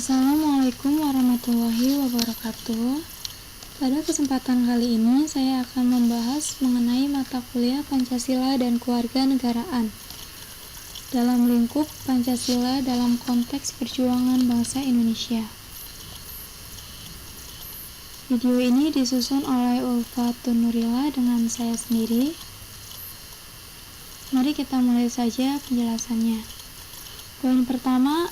Assalamualaikum warahmatullahi wabarakatuh. Pada kesempatan kali ini saya akan membahas mengenai mata kuliah Pancasila dan Kewarganegaraan dalam lingkup Pancasila dalam konteks perjuangan bangsa Indonesia. Video ini disusun oleh Ulfatun Nurila dengan saya sendiri. Mari kita mulai saja penjelasannya. Poin pertama,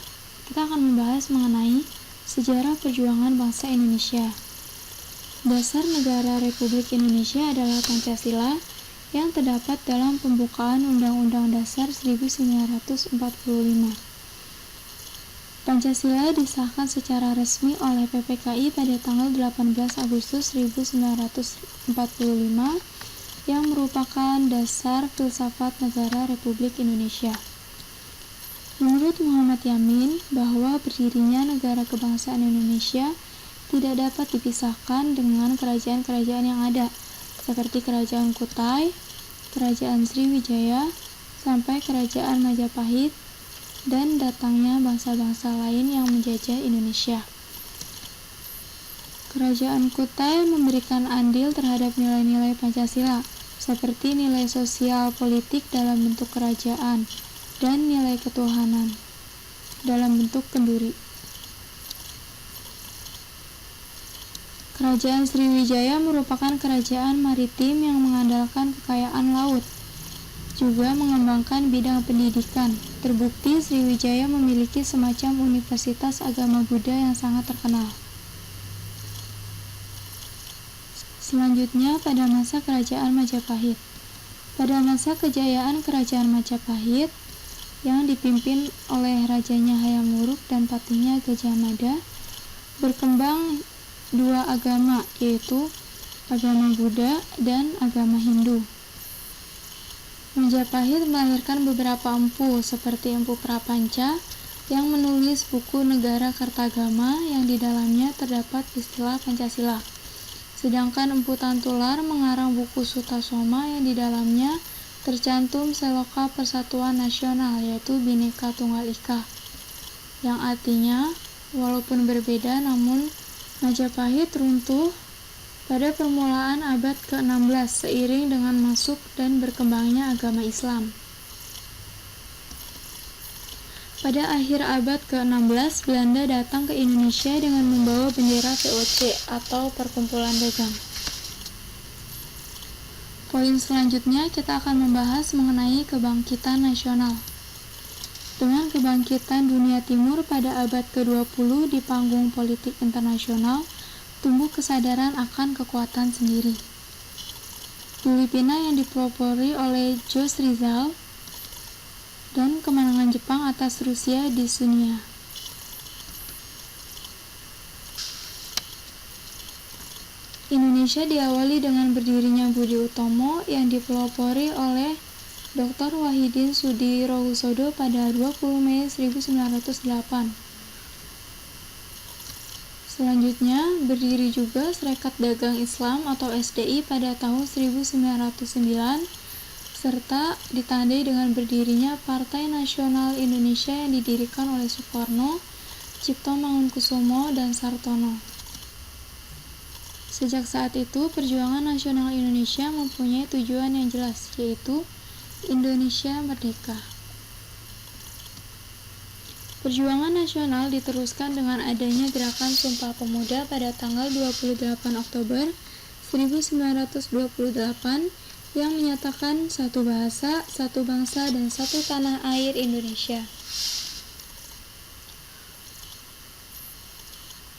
kita akan membahas mengenai sejarah perjuangan bangsa Indonesia. Dasar negara Republik Indonesia adalah Pancasila yang terdapat dalam pembukaan Undang-Undang Dasar 1945. Pancasila disahkan secara resmi oleh PPKI pada tanggal 18 Agustus 1945 yang merupakan dasar filsafat negara Republik Indonesia. Menurut Muhammad Yamin, bahwa berdirinya negara kebangsaan Indonesia tidak dapat dipisahkan dengan kerajaan-kerajaan yang ada, seperti Kerajaan Kutai, Kerajaan Sriwijaya, sampai Kerajaan Majapahit, dan datangnya bangsa-bangsa lain yang menjajah Indonesia. Kerajaan Kutai memberikan andil terhadap nilai-nilai Pancasila, seperti nilai sosial politik dalam bentuk kerajaan, dan nilai ketuhanan dalam bentuk kenduri. Kerajaan Sriwijaya merupakan kerajaan maritim yang mengandalkan kekayaan laut, juga mengembangkan bidang pendidikan. Terbukti Sriwijaya memiliki semacam universitas agama Buddha yang sangat terkenal. Selanjutnya, pada masa Kerajaan Majapahit. Pada masa kejayaan Kerajaan Majapahit, yang dipimpin oleh rajanya Hayam Wuruk dan patihnya Gajah Mada, berkembang dua agama, yaitu agama Buddha dan agama Hindu. Majapahit melahirkan beberapa empu, seperti Empu Prapanca yang menulis buku Negara Kertagama yang di dalamnya terdapat istilah Pancasila. Sedangkan Empu Tantular mengarang buku Sutasoma yang di dalamnya tercantum Seloka Persatuan Nasional, yaitu Bhinneka Tunggal Ika, yang artinya walaupun berbeda namun Majapahit runtuh pada permulaan abad ke-16 seiring dengan masuk dan berkembangnya agama Islam. Pada akhir abad ke-16, Belanda datang ke Indonesia dengan membawa bendera VOC atau Perkumpulan Dagang. Poin selanjutnya kita akan membahas mengenai kebangkitan nasional. Dengan kebangkitan dunia timur pada abad ke-20 di panggung politik internasional, tumbuh kesadaran akan kekuatan sendiri. Filipina yang dipelopori oleh Jos Rizal dan kemenangan Jepang atas Rusia di Sunia. Indonesia diawali dengan berdirinya Budi Utomo yang dipelopori oleh Dr. Wahidin Sudirohusodo pada 20 Mei 1908. Selanjutnya, berdiri juga Serikat Dagang Islam atau SDI pada tahun 1909, serta ditandai dengan berdirinya Partai Nasional Indonesia yang didirikan oleh Soekarno, Cipto Mangunkusumo, dan Sartono. Sejak saat itu, perjuangan nasional Indonesia mempunyai tujuan yang jelas, yaitu Indonesia Merdeka. Perjuangan nasional diteruskan dengan adanya Gerakan Sumpah Pemuda pada tanggal 28 Oktober 1928 yang menyatakan satu bahasa, satu bangsa, dan satu tanah air Indonesia.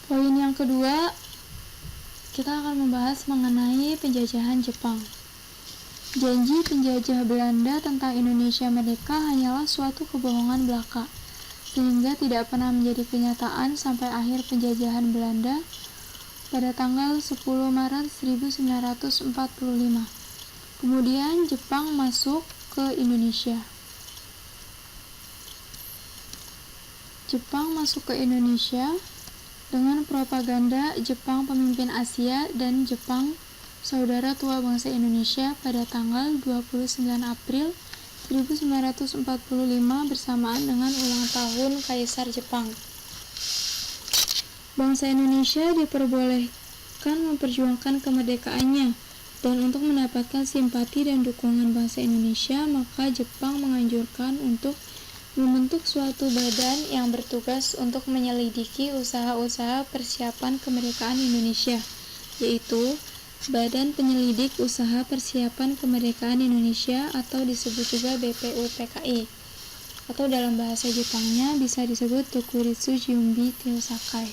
Poin yang kedua, kita akan membahas mengenai penjajahan Jepang. Janji penjajah Belanda tentang Indonesia Merdeka hanyalah suatu kebohongan belaka, sehingga tidak pernah menjadi kenyataan sampai akhir penjajahan Belanda pada tanggal 10 Maret 1945. Kemudian Jepang masuk ke Indonesia. Jepang masuk ke Indonesia dengan propaganda Jepang pemimpin Asia dan Jepang saudara tua bangsa Indonesia pada tanggal 29 April 1945 bersamaan dengan ulang tahun Kaisar Jepang. Bangsa Indonesia diperbolehkan memperjuangkan kemerdekaannya, dan untuk mendapatkan simpati dan dukungan bangsa Indonesia, maka Jepang menganjurkan untuk membentuk suatu badan yang bertugas untuk menyelidiki usaha-usaha persiapan kemerdekaan Indonesia, yaitu Badan Penyelidik Usaha Persiapan Kemerdekaan Indonesia atau disebut juga BPUPKI, atau dalam bahasa Jepangnya bisa disebut Tokuritsu Junbi Kyosakai.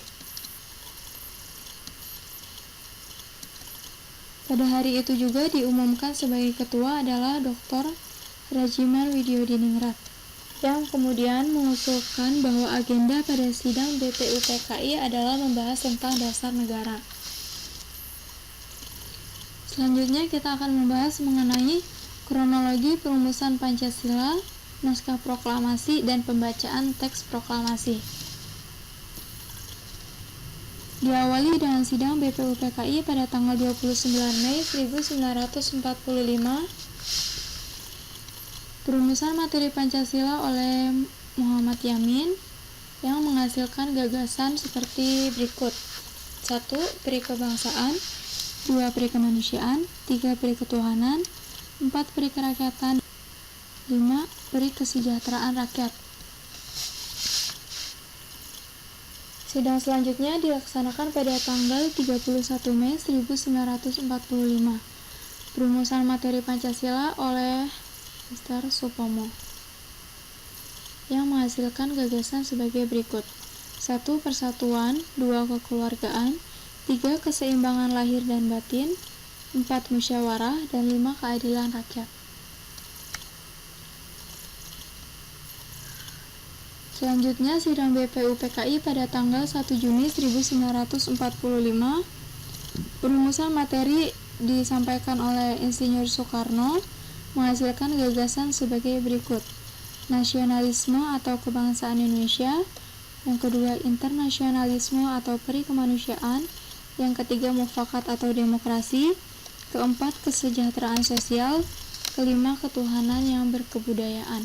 Pada hari itu juga diumumkan sebagai ketua adalah Dr. Rajiman Widyodiningrat, yang kemudian mengusulkan bahwa agenda pada sidang BPUPKI adalah membahas tentang dasar negara. Selanjutnya kita akan membahas mengenai kronologi perumusan Pancasila, naskah proklamasi, dan pembacaan teks proklamasi. Diawali dengan sidang BPUPKI pada tanggal 29 Mei 1945. Perumusan materi Pancasila oleh Muhammad Yamin yang menghasilkan gagasan seperti berikut. 1. Peri kebangsaan, 2. Peri kemanusiaan, 3. Peri ketuhanan, 4. Peri kerakyatan, 5. Peri kesejahteraan rakyat. Sidang selanjutnya dilaksanakan pada tanggal 31 Mei 1945. Perumusan materi Pancasila oleh Mr. Supomo yang menghasilkan gagasan sebagai berikut. 1. Persatuan, 2. Kekeluargaan, 3. Keseimbangan lahir dan batin, 4. Musyawarah, dan 5. Keadilan rakyat. Selanjutnya, sidang BPUPKI pada tanggal 1 Juni 1945. Perumusan materi disampaikan oleh Insinyur Soekarno menghasilkan gagasan sebagai berikut. Nasionalisme atau kebangsaan Indonesia, yang kedua internasionalisme atau peri kemanusiaan, yang ketiga mufakat atau demokrasi, keempat kesejahteraan sosial, kelima ketuhanan yang berkebudayaan.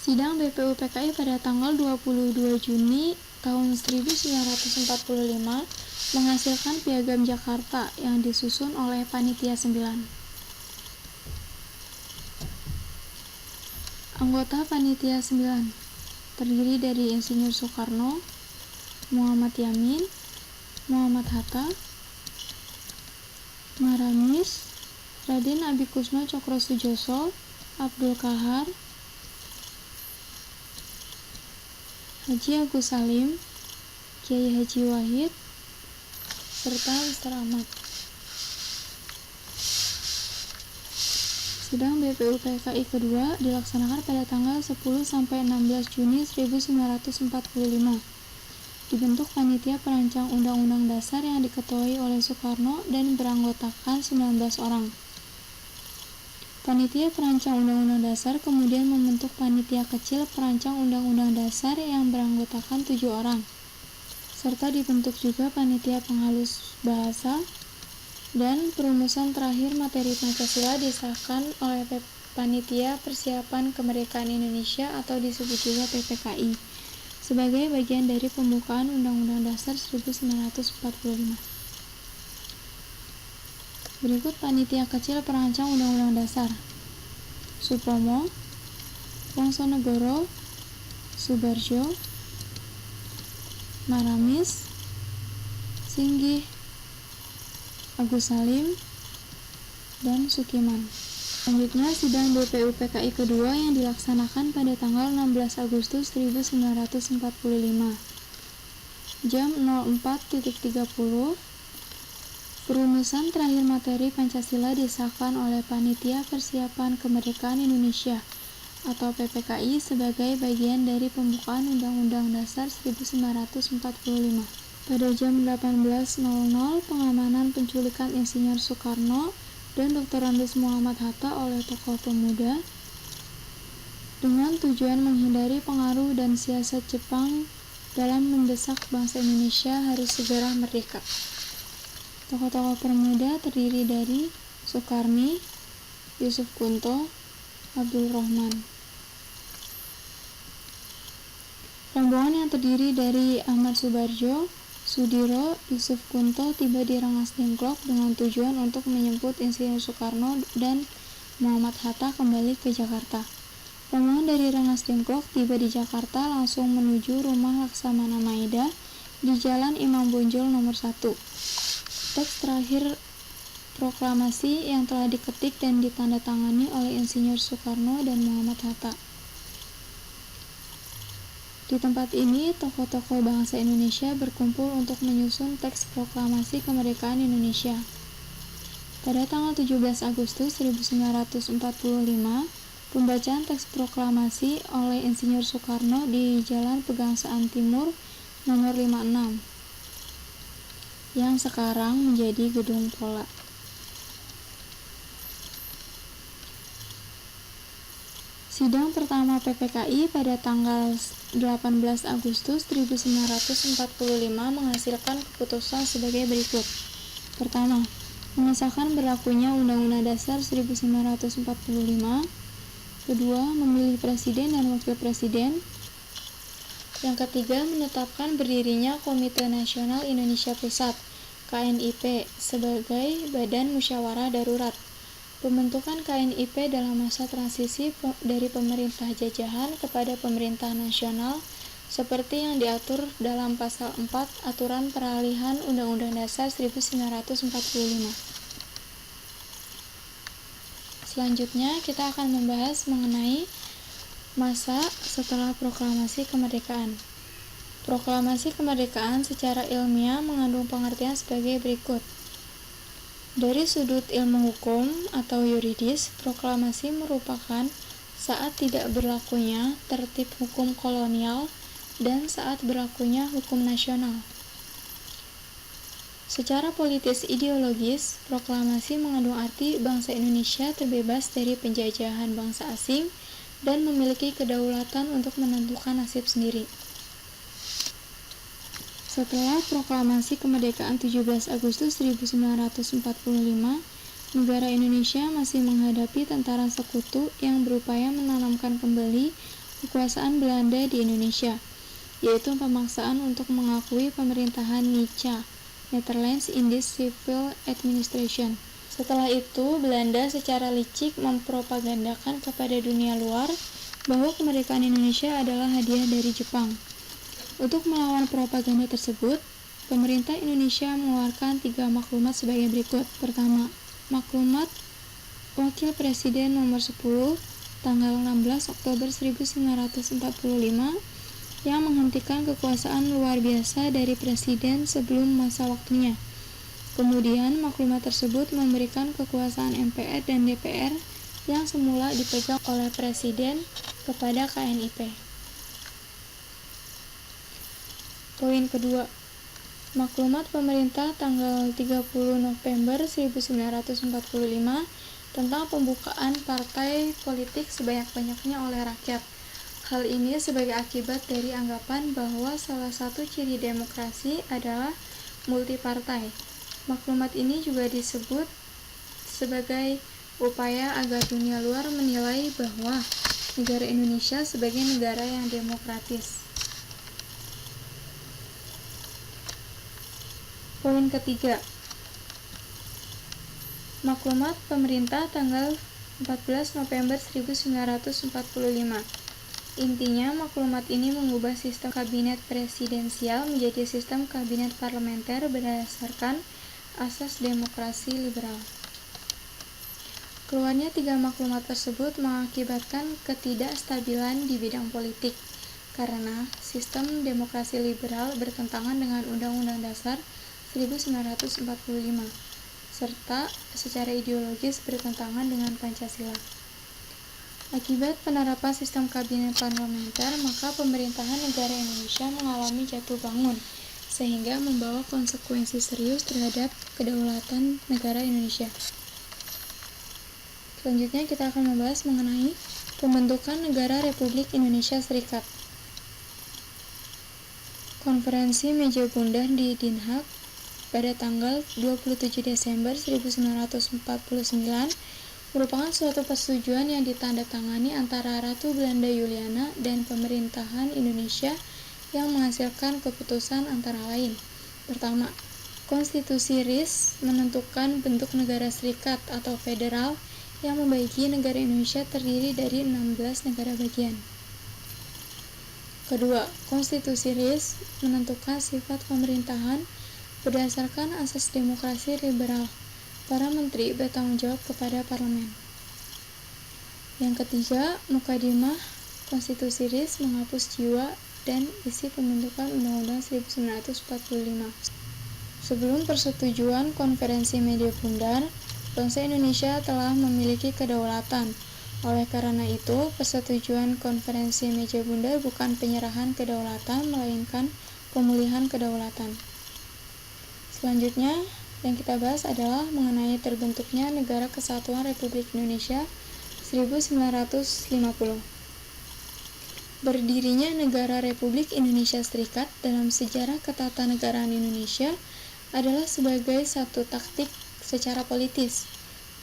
Sidang BPUPKI pada tanggal 22 Juni tahun 1945 menghasilkan Piagam Jakarta yang disusun oleh Panitia 9. Anggota Panitia 9 terdiri dari Insinyur Soekarno, Muhammad Yamin, Muhammad Hatta, Maramis, Raden Abikusno Cokrosujoso, Abdul Kahar, Haji Agus Salim, Kiai Haji Wahid, serta Mr. Ahmad. Sidang BPUPKI kedua dilaksanakan pada tanggal 10-16 Juni 1945. Dibentuk panitia perancang Undang-Undang Dasar yang diketuai oleh Soekarno dan beranggotakan 19 orang. Panitia perancang Undang-Undang Dasar kemudian membentuk panitia kecil perancang Undang-Undang Dasar yang beranggotakan 7 orang, serta dibentuk juga panitia penghalus bahasa, dan perumusan terakhir materi Pancasila disahkan oleh Panitia Persiapan Kemerdekaan Indonesia atau disebut juga PPKI sebagai bagian dari pembukaan Undang-Undang Dasar 1945. Berikut panitia kecil perancang Undang-Undang Dasar: Supomo, Wongsonegoro, Subarjo, Maramis, Singgih, Agus Salim, dan Sukiman. Selanjutnya, sidang BPUPKI kedua yang dilaksanakan pada tanggal 16 Agustus 1945. Jam 04.30, perumusan terakhir materi Pancasila disahkan oleh Panitia Persiapan Kemerdekaan Indonesia atau PPKI sebagai bagian dari pembukaan Undang-Undang Dasar 1945. Pada jam 18.00, pengamanan penculikan Insinyur Soekarno dan Dr. Andes Muhammad Hatta oleh tokoh pemuda dengan tujuan menghindari pengaruh dan siasat Jepang dalam mendesak bangsa Indonesia harus segera merdeka. Tokoh-tokoh pemuda terdiri dari Soekarni, Yusuf Kunto, Abdul Rahman. Rombongan yang terdiri dari Ahmad Subardjo, Sudiro, Yusuf Kunto tiba di Rengas Dengklok dengan tujuan untuk menjemput Insinyur Soekarno dan Muhammad Hatta kembali ke Jakarta. Rombongan dari Rengas Dengklok tiba di Jakarta langsung menuju rumah Laksamana Maeda di Jalan Imam Bonjol nomor 1. Teks terakhir proklamasi yang telah diketik dan ditandatangani oleh Insinyur Soekarno dan Muhammad Hatta. Di tempat ini, tokoh-tokoh bangsa Indonesia berkumpul untuk menyusun teks proklamasi kemerdekaan Indonesia. Pada tanggal 17 Agustus 1945, pembacaan teks proklamasi oleh Insinyur Soekarno di Jalan Pegangsaan Timur nomor 56, yang sekarang menjadi Gedung Pola. Sidang pertama PPKI pada tanggal 18 Agustus 1945 menghasilkan keputusan sebagai berikut. Pertama, mengesahkan berlakunya Undang-Undang Dasar 1945. Kedua, memilih presiden dan wakil presiden. Yang ketiga, menetapkan berdirinya Komite Nasional Indonesia Pusat (KNIP) sebagai Badan Musyawarah Darurat. Pembentukan KNIP dalam masa transisi dari pemerintah jajahan kepada pemerintah nasional seperti yang diatur dalam pasal 4 Aturan Peralihan Undang-Undang Dasar 1945. Selanjutnya kita akan membahas mengenai masa setelah proklamasi kemerdekaan. Proklamasi kemerdekaan secara ilmiah mengandung pengertian sebagai berikut. Dari sudut ilmu hukum atau yuridis, proklamasi merupakan saat tidak berlakunya tertib hukum kolonial dan saat berlakunya hukum nasional. Secara politis ideologis, proklamasi mengandung arti bangsa Indonesia terbebas dari penjajahan bangsa asing dan memiliki kedaulatan untuk menentukan nasib sendiri. Setelah proklamasi kemerdekaan 17 Agustus 1945, negara Indonesia masih menghadapi tentara sekutu yang berupaya menanamkan kembali kekuasaan Belanda di Indonesia, yaitu pemaksaan untuk mengakui pemerintahan NICA, Netherlands Indies Civil Administration. Setelah itu, Belanda secara licik mempropagandakan kepada dunia luar bahwa kemerdekaan Indonesia adalah hadiah dari Jepang. Untuk melawan propaganda tersebut, pemerintah Indonesia mengeluarkan 3 maklumat sebagai berikut. Pertama, maklumat Wakil Presiden nomor 10 tanggal 16 Oktober 1945 yang menghentikan kekuasaan luar biasa dari presiden sebelum masa waktunya. Kemudian, maklumat tersebut memberikan kekuasaan MPR dan DPR yang semula dipegang oleh presiden kepada KNIP. Poin kedua, maklumat pemerintah tanggal 30 November 1945 tentang pembukaan partai politik sebanyak-banyaknya oleh rakyat. Hal ini sebagai akibat dari anggapan bahwa salah satu ciri demokrasi adalah multipartai. Maklumat ini juga disebut sebagai upaya agar dunia luar menilai bahwa negara Indonesia sebagai negara yang demokratis. Poin ketiga, maklumat pemerintah tanggal 14 November 1945. Intinya, maklumat ini mengubah sistem kabinet presidensial menjadi sistem kabinet parlementer berdasarkan asas demokrasi liberal. Keluarnya 3 maklumat tersebut mengakibatkan ketidakstabilan di bidang politik, karena sistem demokrasi liberal bertentangan dengan Undang-Undang Dasar 1945, serta secara ideologis bertentangan dengan Pancasila. Akibat penerapan sistem kabinet parlementer, maka pemerintahan negara Indonesia mengalami jatuh bangun, sehingga membawa konsekuensi serius terhadap kedaulatan negara Indonesia. Selanjutnya kita akan membahas mengenai pembentukan Negara Republik Indonesia Serikat. Konferensi Meja Bundar di Den Haag pada tanggal 27 Desember 1949 merupakan suatu persetujuan yang ditandatangani antara Ratu Belanda Juliana dan pemerintahan Indonesia yang menghasilkan keputusan antara lain. Pertama, Konstitusi RIS menentukan bentuk negara serikat atau federal yang membagi negara Indonesia terdiri dari 16 negara bagian. Kedua, Konstitusi RIS menentukan sifat pemerintahan berdasarkan asas demokrasi liberal. Para menteri bertanggung jawab kepada parlemen. Yang ketiga, Mukadimah Konstitusi RIS menghapus jiwa dan isi pembentukan Undang-Undang 1945. Sebelum persetujuan Konferensi Media Bundar, bangsa Indonesia telah memiliki kedaulatan. Oleh karena itu, persetujuan Konferensi Meja Bundar bukan penyerahan kedaulatan, melainkan pemulihan kedaulatan. Selanjutnya, yang kita bahas adalah mengenai terbentuknya Negara Kesatuan Republik Indonesia 1950. Berdirinya Negara Republik Indonesia Serikat dalam sejarah ketatanegaraan Indonesia adalah sebagai satu taktik secara politis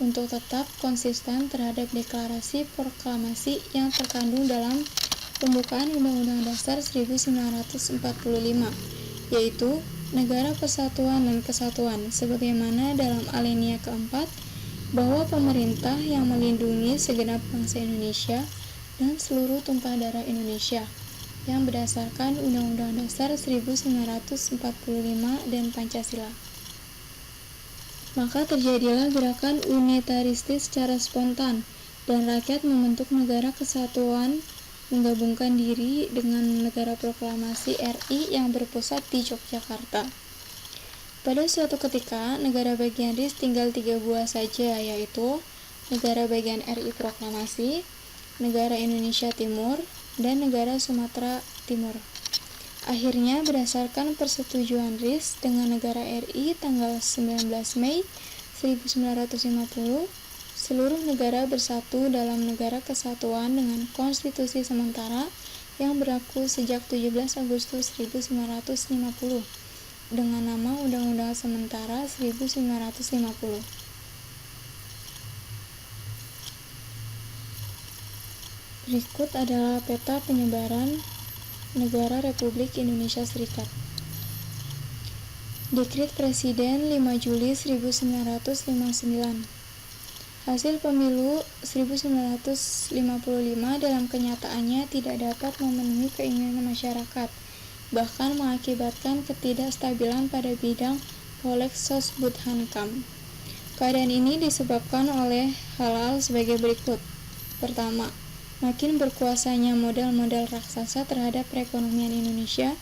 untuk tetap konsisten terhadap deklarasi proklamasi yang terkandung dalam pembukaan Undang-Undang Dasar 1945, yaitu Negara Persatuan dan Kesatuan, sebagaimana dalam alinea keempat, bahwa pemerintah yang melindungi segenap bangsa Indonesia dan seluruh tumpah darah Indonesia yang berdasarkan Undang-Undang Dasar 1945 dan Pancasila. Maka terjadilah gerakan unitaristis secara spontan, dan rakyat membentuk Negara Kesatuan menggabungkan diri dengan Negara Proklamasi RI yang berpusat di Yogyakarta. Pada suatu ketika, negara bagian RIS tinggal 3 buah saja, yaitu Negara bagian RI Proklamasi, Negara Indonesia Timur, dan Negara Sumatera Timur. Akhirnya, berdasarkan persetujuan RIS dengan negara RI tanggal 19 Mei 1950, seluruh negara bersatu dalam Negara Kesatuan dengan konstitusi sementara yang berlaku sejak 17 Agustus 1950 dengan nama Undang-Undang Sementara 1950. Berikut adalah peta penyebaran Negara Republik Indonesia Serikat. Dekret Presiden 5 Juli 1959. Hasil pemilu 1955 dalam kenyataannya tidak dapat memenuhi keinginan masyarakat, bahkan mengakibatkan ketidakstabilan pada bidang Polek Sosbudhankam. Keadaan ini disebabkan oleh hal-hal sebagai berikut. Pertama, makin berkuasanya modal-modal raksasa terhadap perekonomian Indonesia.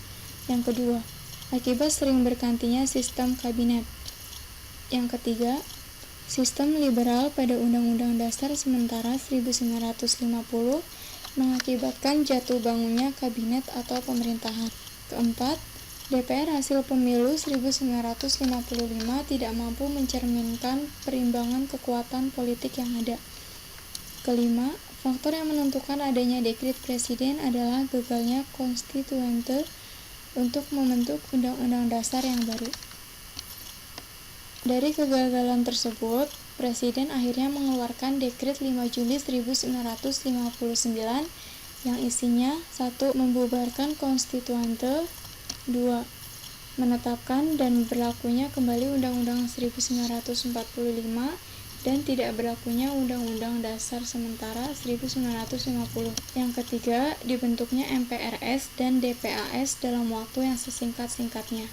Yang kedua, akibat sering bergantinya sistem kabinet. Yang ketiga, sistem liberal pada Undang-Undang Dasar Sementara 1950 mengakibatkan jatuh bangunnya kabinet atau pemerintahan. Keempat, DPR hasil pemilu 1955 tidak mampu mencerminkan perimbangan kekuatan politik yang ada. Kelima, faktor yang menentukan adanya dekret presiden adalah gagalnya konstituante untuk membentuk undang-undang dasar yang baru. Dari kegagalan tersebut, Presiden akhirnya mengeluarkan Dekret 5 Juli 1959 yang isinya 1. Membubarkan konstituante, 2. Menetapkan dan berlakunya kembali Undang-Undang 1945 dan tidak berlakunya Undang-Undang Dasar Sementara 1950. Yang ketiga, dibentuknya MPRS dan DPAS dalam waktu yang sesingkat-singkatnya.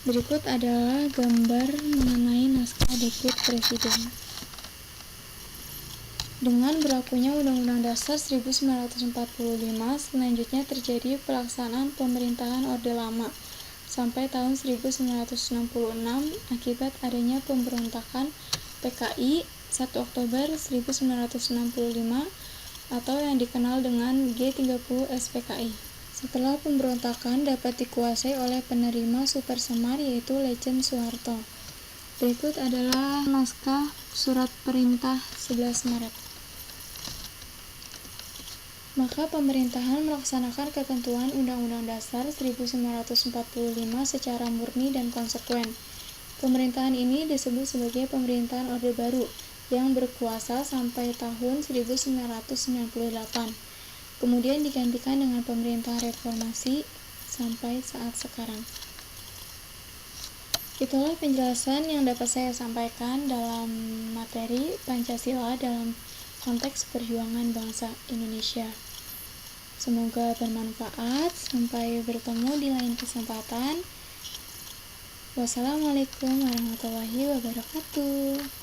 Berikut adalah gambar mengenai naskah dekret presiden. Dengan berlakunya Undang-Undang Dasar 1945, selanjutnya terjadi pelaksanaan pemerintahan Orde Lama sampai tahun 1966 akibat adanya pemberontakan PKI 1 Oktober 1965 atau yang dikenal dengan G30 SPKI. Setelah pemberontakan dapat dikuasai oleh penerima super semar yaitu Lejen Soeharto. Berikut adalah naskah surat perintah 11 Maret. Maka pemerintahan melaksanakan ketentuan Undang-Undang Dasar 1945 secara murni dan konsekuen. Pemerintahan ini disebut sebagai pemerintahan Orde Baru yang berkuasa sampai tahun 1998. kemudian digantikan dengan pemerintah reformasi sampai saat sekarang. Itulah penjelasan yang dapat saya sampaikan dalam materi Pancasila dalam konteks perjuangan bangsa Indonesia. Semoga bermanfaat. Sampai bertemu di lain kesempatan. Wassalamualaikum warahmatullahi wabarakatuh.